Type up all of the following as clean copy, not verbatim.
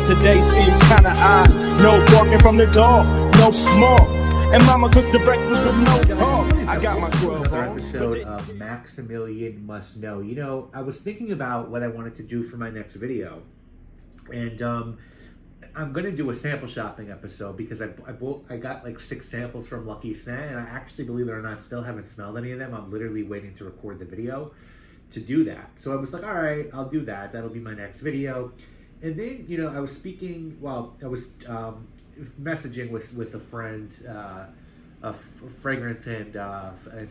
but today seems kinda odd. No barking from the dog, no smoke. And mama cooked the breakfast with no dog. I got my grub Another on. episode of Maximilian Must Know. You know, I was thinking about what I wanted to do for my next video. And I'm going to do a sample shopping episode because I got like 6 samples from Lucky Scent, and I actually, believe it or not, still haven't smelled any of them. I'm literally waiting to record the video to do that. So I was like, all right, I'll do that. That'll be my next video. And then, you know, I was messaging with a friend, a fragrance and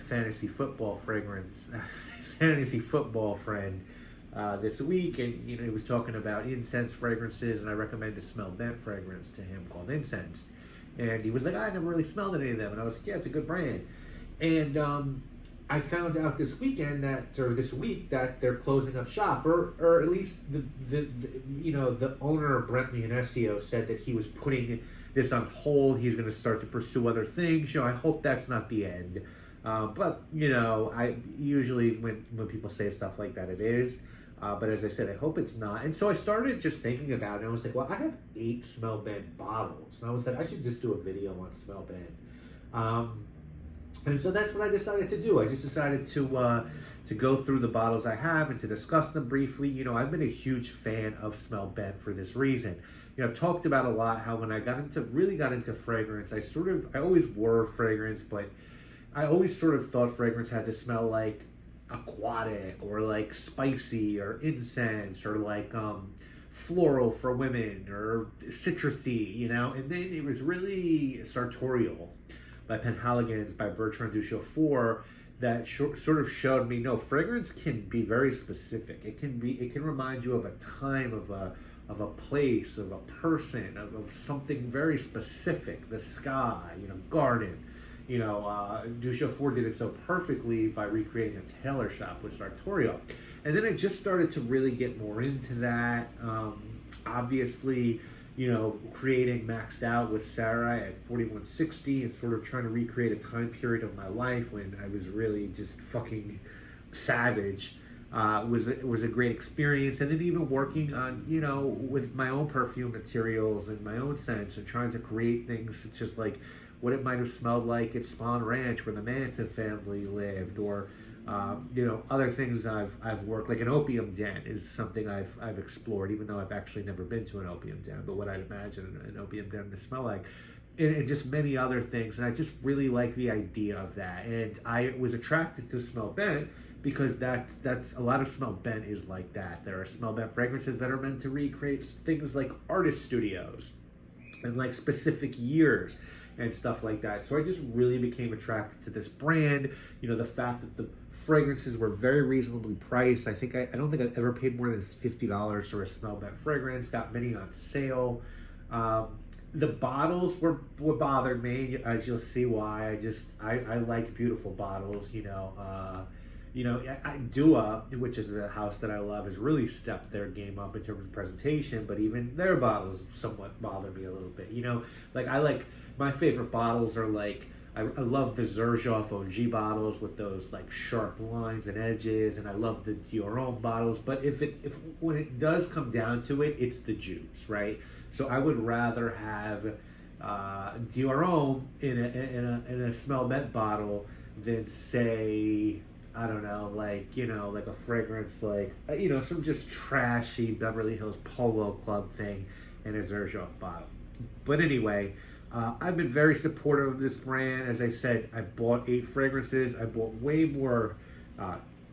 fantasy football fantasy football friend this week, and you know, he was talking about incense fragrances, and I recommended a smell bent fragrance to him called Incense, and he was like, I never really smelled any of them, and I was like, yeah, it's a good brand. And I found out this week that they're closing up shop, or at least the owner, Brent Leonesio, said that he was putting this on hold. He's going to start to pursue other things. You know, I hope that's not the end. But you know, I usually when people say stuff like that, it is. But as I said, I hope it's not. And so I started just thinking about it, and I was like, well, I have 8 smell bent bottles, and I was like, I should just do a video on smell bent. And so that's what I decided to do. I just decided to go through the bottles I have and to discuss them briefly. You know, I've been a huge fan of smell bent for this reason. You know, I've talked about a lot how when I really got into fragrance, I always wore fragrance, but I always sort of thought fragrance had to smell like aquatic or like spicy or incense or like floral for women or citrusy, you know. And then it was really Sartorial by Penhaligon's by Bertrand Duchaufour that sort of showed me, no, fragrance can be very specific. It can remind you of a time, of a place, of a person, of something very specific, the sky, you know, garden. You know, Duchaufour did it so perfectly by recreating a tailor shop with Sartorial. And then I just started to really get more into that. Obviously, you know, creating Maxed Out with Sarah at 4160 and sort of trying to recreate a time period of my life when I was really just fucking savage was a great experience. And then even working on, you know, with my own perfume materials and my own scents and trying to create things such as like what it might have smelled like at Spawn Ranch where the Manson family lived, or you know, other things I've worked, like an opium den is something I've explored, even though I've actually never been to an opium den, but what I'd imagine an opium den to smell like, and just many other things. And I just really like the idea of that, and I was attracted to smell bent because that's a lot of smell bent is like that. There are smell bent fragrances that are meant to recreate things like artist studios and like specific years and stuff like that. So I just really became attracted to this brand. You know, the fact that the fragrances were very reasonably priced. I don't think I've ever paid more than $50 for a smell bent fragrance. Got many on sale. The bottles were what bothered me, as you'll see why. I like beautiful bottles. You know, Dua, which is a house that I love, has really stepped their game up in terms of presentation, but even their bottles somewhat bother me a little bit. You know, like my favorite bottles are like, I love the Xerjoff OG bottles with those like sharp lines and edges, and I love the Dior Homme bottles. But when it does come down to it, it's the juice, right? So I would rather have Dior Homme in a smell bent bottle than, say, I don't know, like, you know, like a fragrance like, you know, some just trashy Beverly Hills Polo Club thing in a Xerjoff bottle. But anyway, I've been very supportive of this brand. As I said, I bought 8 fragrances. I bought way more.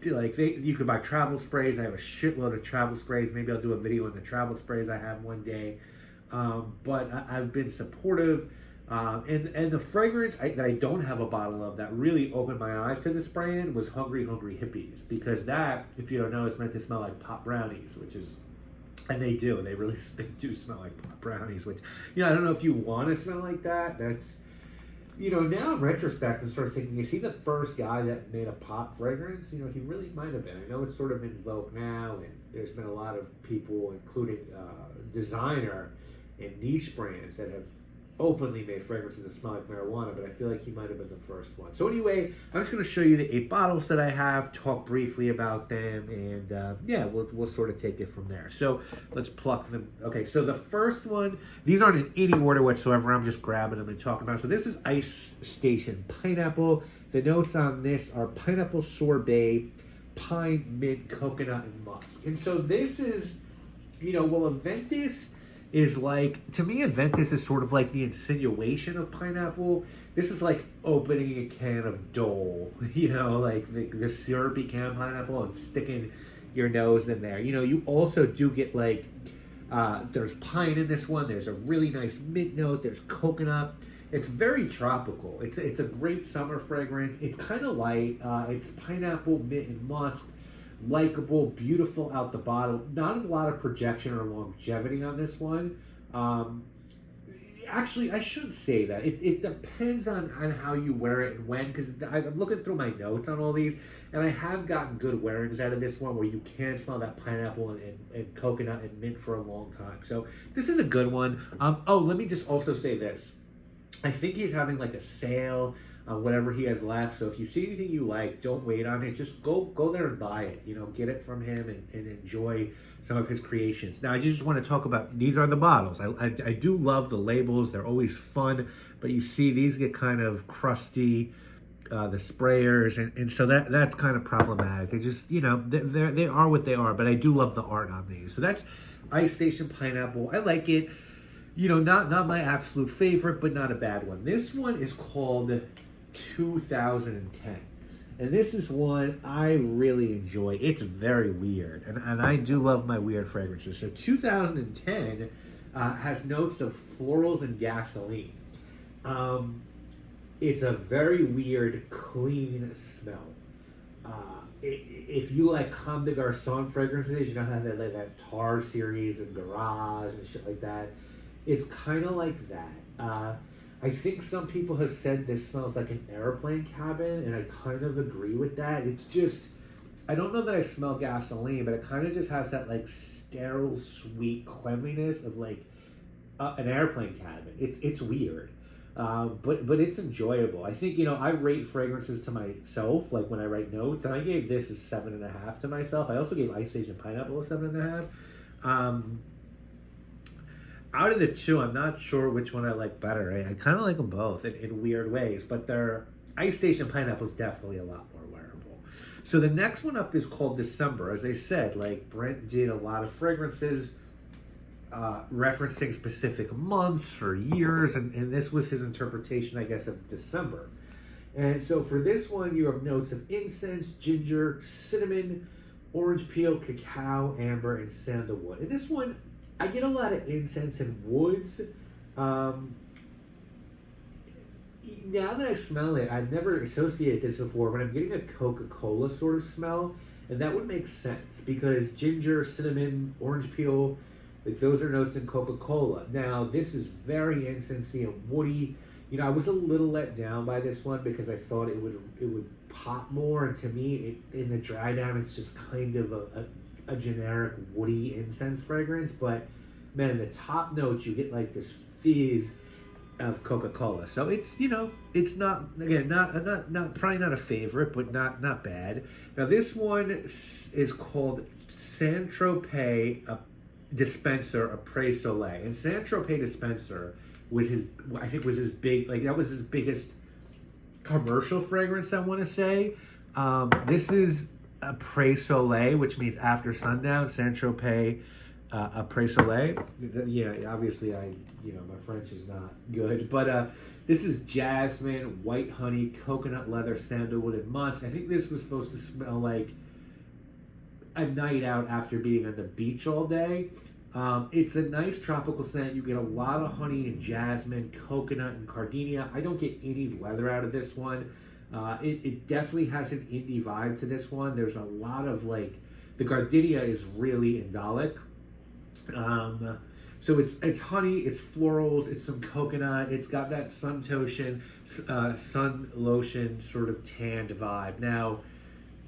You could buy travel sprays. I have a shitload of travel sprays. Maybe I'll do a video on the travel sprays I have one day. But I've been supportive. And the fragrance that I don't have a bottle of that really opened my eyes to this brand was Hungry Hungry Hippies. Because that, if you don't know, is meant to smell like pop brownies, which is... And they do. They do smell like pop brownies, which, you know, I don't know if you want to smell like that. That's, you know, now in retrospect, I'm sort of thinking, is he the first guy that made a pop fragrance? You know, he really might have been. I know it's sort of in vogue now, and there's been a lot of people, including designer and niche brands, that have openly made fragrances that smell like marijuana, but I feel like he might have been the first one. So anyway, I'm just going to show you the 8 bottles that I have, talk briefly about them, and yeah, we'll sort of take it from there. So let's pluck them. Okay, so the first one, these aren't in any order whatsoever. I'm just grabbing them and talking about. So this is Ice Station Pineapple. The notes on this are pineapple sorbet, pine, mint, coconut, and musk. And so this is, well, Aventus is like, to me, Aventus is sort of like the insinuation of pineapple. This is like opening a can of Dole, like the syrupy can of pineapple and sticking your nose in there. You also do get like, there's pine in this one. There's a really nice mint note. There's coconut. It's very tropical. It's a great summer fragrance. It's kind of light. It's pineapple, mint, and musk. Likeable, beautiful out the bottle. Not a lot of projection or longevity on this one. Actually, I shouldn't say that. It depends on how you wear it and when, because I'm looking through my notes on all these, and I have gotten good wearings out of this one where you can smell that pineapple and coconut and mint for a long time. So this is a good one. Let me just also say this. I think he's having like a sale on whatever he has left. So if you see anything you like, don't wait on it. Just go there and buy it. Get it from him and enjoy some of his creations. Now, I just want to talk about, these are the bottles. I do love the labels. They're always fun. But you see, these get kind of crusty, the sprayers. And so that's kind of problematic. They just, they are what they are. But I do love the art on these. So that's Ice Station Pineapple. I like it. Not my absolute favorite, but not a bad one. This one is called 2010. And this is one I really enjoy. It's very weird. And I do love my weird fragrances. So 2010 has notes of florals and gasoline. It's a very weird, clean smell. If you like Comme des Garçons fragrances, you know how they like that Tar series and Garage and shit like that. It's kind of like that. I think some people have said this smells like an airplane cabin, and I kind of agree with that. It's just, I don't know that I smell gasoline, but it kind of just has that like sterile, sweet cleanliness of like an airplane cabin. It's weird, but it's enjoyable. I think, I rate fragrances to myself, like when I write notes, and I gave this a 7.5 to myself. I also gave Ice Station Pineapple a 7.5. Out of the two, I'm not sure which one I like better. I kind of like them both in weird ways, but their Ice Station Pineapple is definitely a lot more wearable. So the next one up is called December. As I said, like Brent did a lot of fragrances referencing specific months or years, and this was his interpretation, I guess, of December. And so for this one, you have notes of incense, ginger, cinnamon, orange peel, cacao, amber, and sandalwood. And this one, I get a lot of incense and woods. Now that I smell it, I've never associated this before, but I'm getting a Coca-Cola sort of smell, and that would make sense because ginger, cinnamon, orange peel, like those are notes in Coca-Cola. Now, this is very incensey and woody. I was a little let down by this one because I thought it would pop more, and to me, in the dry down, it's just kind of a generic woody incense fragrance, but man, the top notes you get like this fizz of Coca-Cola. So it's it's not, again, not probably not a favorite, but not bad. Now this one is called Saint-Tropez Dispenser Apres Soleil, and Saint-Tropez Dispenser was his big, like that was his biggest commercial fragrance, I want to say. This is Apres Soleil, which means after sundown. Saint-Tropez Apres Soleil. Yeah, obviously my French is not good, but this is jasmine, white honey, coconut leather, sandalwood, and musk. I think this was supposed to smell like a night out after being on the beach all day. It's a nice tropical scent. You get a lot of honey and jasmine, coconut, and gardenia. I don't get any leather out of this one. It definitely has an indie vibe to this one. There's a lot of the gardenia is really indolic. So it's honey, it's florals, it's some coconut, it's got that sun lotion sort of tanned vibe. Now,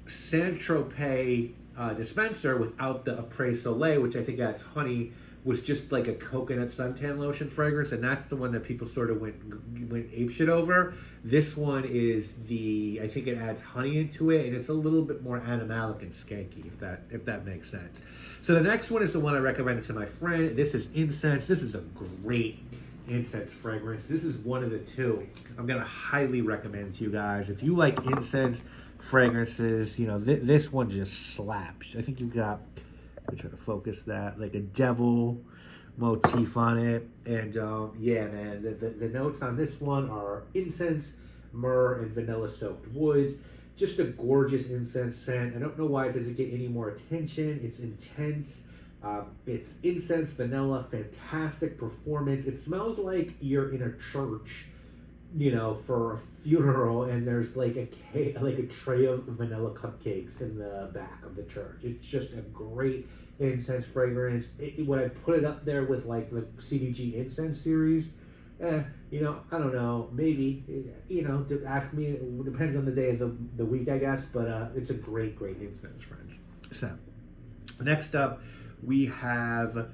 Saint-Tropez Dispenser without the Apres Soleil, which I think adds honey, was just like a coconut suntan lotion fragrance, and that's the one that people sort of went apeshit over. This one is I think it adds honey into it, and it's a little bit more animalic and skanky, if that makes sense. So the next one is the one I recommended to my friend. This is Incense. This is a great incense fragrance. This is one of the two I'm gonna highly recommend to you guys. If you like incense fragrances, this one just slaps. I think you've got, let me try to focus that, like a devil motif on it. And yeah, man, the notes on this one are incense, myrrh, and vanilla soaked woods. Just a gorgeous incense scent. I don't know why it doesn't get any more attention. It's intense. It's incense, vanilla, fantastic performance. It smells like you're in a church, for a funeral, and there's like a tray of vanilla cupcakes in the back of the church. It's just a great incense fragrance. When I put it up there with like the CDG incense series, I don't know, maybe, to ask me, it depends on the day of the week, I guess, but it's a great incense, friends. So, next up, we have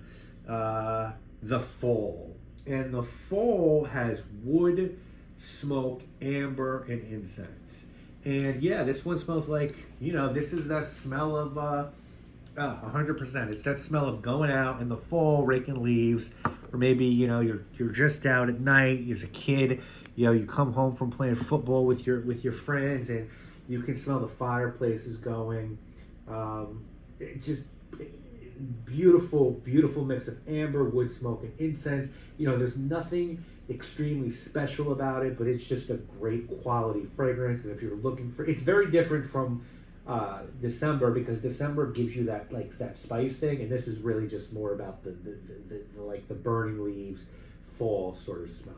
the Fall. And the Fall has wood, smoke, amber, and incense. And yeah, this one smells like, this is that smell of 100%. It's that smell of going out in the fall, raking leaves, or maybe, you're just out at night as a kid, you come home from playing football with your friends, and you can smell the fireplaces going. It just beautiful mix of amber, wood, smoke, and incense. There's nothing extremely special about it, but it's just a great quality fragrance. And if you're looking for, it's very different from December, because December gives you that spice thing, and this is really just more about the burning leaves, fall sort of smell.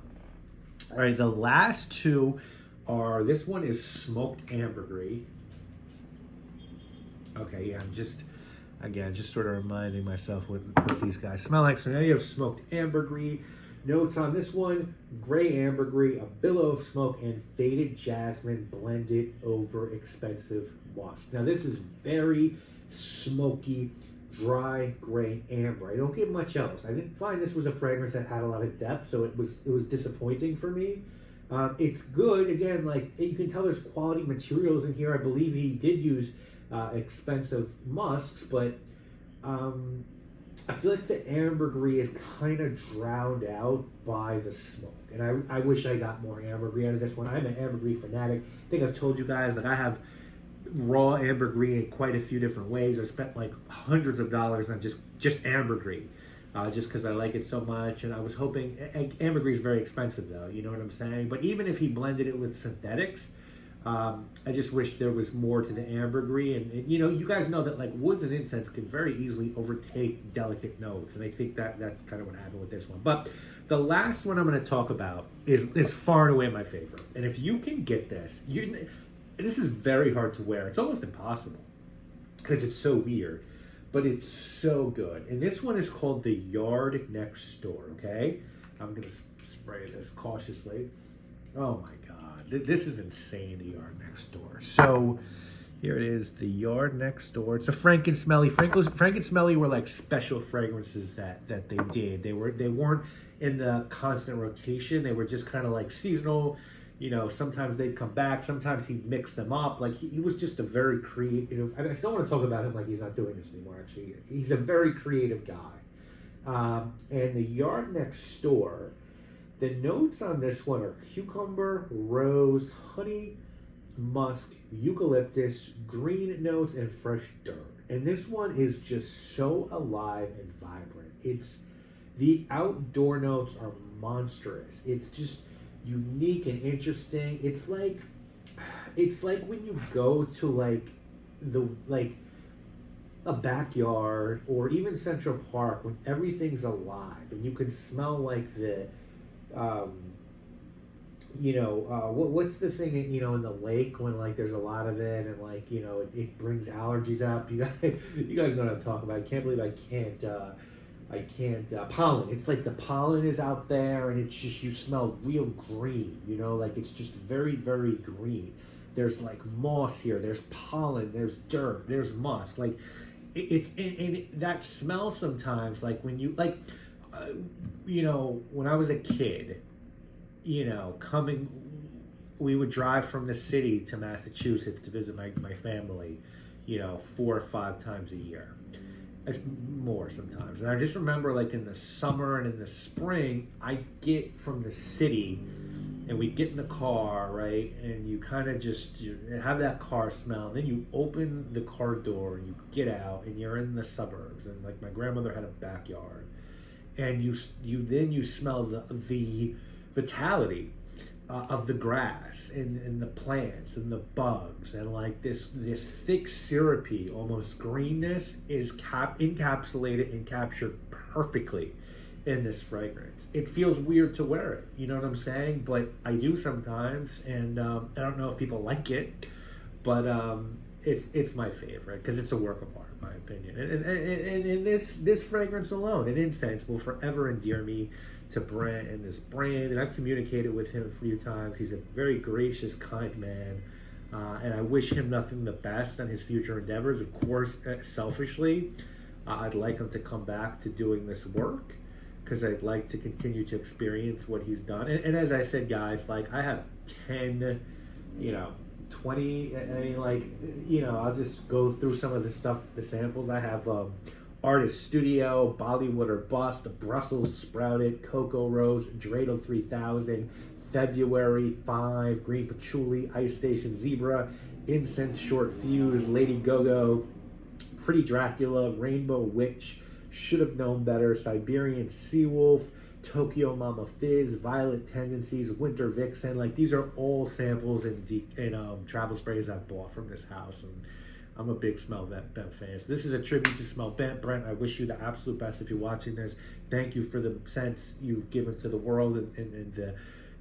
All right, the last two are, this one is smoked ambergris. Okay, yeah, I'm just sort of reminding myself what these guys smell like. So now you have smoked ambergris. Notes on this one: gray ambergris, a billow of smoke, and faded jasmine blended over expensive musk. Now this is very smoky, dry gray amber. I don't get much else. I didn't find this was a fragrance that had a lot of depth, so it was disappointing for me. It's good. Again, like you can tell, there's quality materials in here. I believe he did use expensive musks, but I feel like the ambergris is kind of drowned out by the smoke, and I wish I got more ambergris out of this one. I'm an ambergris fanatic. I think I've told you guys that I have raw ambergris in quite a few different ways. I spent like hundreds of dollars on just ambergris, just because I like it so much. And I was hoping, ambergris is very expensive though, you know what I'm saying? But even if he blended it with synthetics, I just wish there was more to the ambergris. And you guys know that like woods and incense can very easily overtake delicate notes, and I think that's kind of what happened with this one. But the last one I'm going to talk about is far and away my favorite. And if you can get this, this is very hard to wear. It's almost impossible because it's so weird, but it's so good. And this one is called the Yard Next Door. Okay, I'm going to spray this cautiously. Oh my God, this is insane, the Yard Next Door. So here it is, the Yard Next Door. It's a Frank and Smelly. Frank and Smelly were like special fragrances that they did. They weren't in the constant rotation. They were just kind of like seasonal. Sometimes they'd come back. Sometimes he'd mix them up. Like he was just a very creative. I don't want to talk about him like he's not doing this anymore. Actually, he's a very creative guy. And the Yard Next Door, the notes on this one are cucumber, rose, honey, musk, eucalyptus, green notes, and fresh dirt. And this one is just so alive and vibrant. The outdoor notes are monstrous. It's just unique and interesting. It's like when you go to a backyard or even Central Park, when everything's alive and you can smell like the what's the thing in the lake when like there's a lot of it, and like it brings allergies up. You guys know what I'm talking about. I can't believe I can't pollen. It's like the pollen is out there, and it's just, you smell real green, like it's just very, very green. There's like moss here, there's pollen, there's dirt, there's musk. Like that smell sometimes, like when you when I was a kid, we would drive from the city to Massachusetts to visit my family, 4 or 5 times a year. It's more sometimes. And I just remember, like, in the summer and in the spring, I get from the city and we get in the car, right? And you kind of just have that car smell. And then you open the car door and you get out and you're in the suburbs. And, like, my grandmother had a backyard. And you smell the vitality of the grass and the plants and the bugs, and like this thick syrupy almost greenness is encapsulated and captured perfectly in this fragrance. It feels weird to wear it, you know what I'm saying? But I do sometimes, and I don't know if people like it, but it's my favorite because it's a work of art, in my opinion. And this fragrance alone, an incense, will forever endear me to Brent and this brand. And I've communicated with him a few times. He's a very gracious, kind man, and I wish him nothing but the best on his future endeavors. Of course, selfishly, I'd like him to come back to doing this work because I'd like to continue to experience what he's done. And as I said, guys, like, I have 10, 20, I mean, I'll just go through some of the stuff, the samples. I have Artist Studio, Bollywood or Bust, the Brussels Sprouted, Cocoa Rose, Dreidel 3000, February 5, Green Patchouli, Ice Station Zebra, Incense Short Fuse, Lady Go-Go, Pretty Dracula, Rainbow Witch, Should Have Known Better, Siberian Seawolf, Tokyo Mama Fizz, Violet Tendencies, Winter Vixen. Like, these are all samples and travel sprays I've bought from this house, and I'm a big Smell Bent fan. So this is a tribute to Smell Bent. Brent, I wish you the absolute best if you're watching this. Thank you for the sense you've given to the world and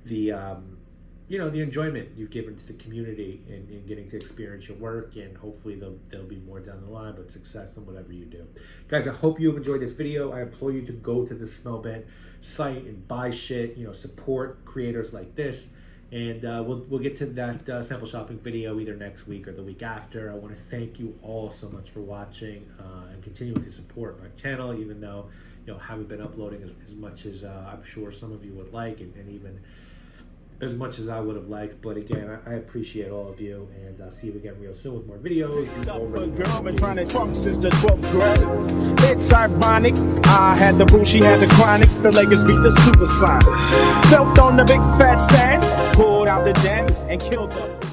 the enjoyment you've given to the community in getting to experience your work, and hopefully there'll be more down the line, but success in whatever you do. Guys, I hope you've enjoyed this video. I implore you to go to the Smell Bent site and buy shit, support creators like this. And we'll get to that sample shopping video either next week or the week after. I want to thank you all so much for watching and continuing to support my channel, even though haven't been uploading as much as I'm sure some of you would like, and even as much as I would have liked. But again, I appreciate all of you, and I'll see you again real soon with more videos. Girl been trying to talk since the 12th grade. It's ironic. I had the boo, she had the chronic. The Lakers beat the Supersonics. Felt on the big fat fan, pulled out the den and killed the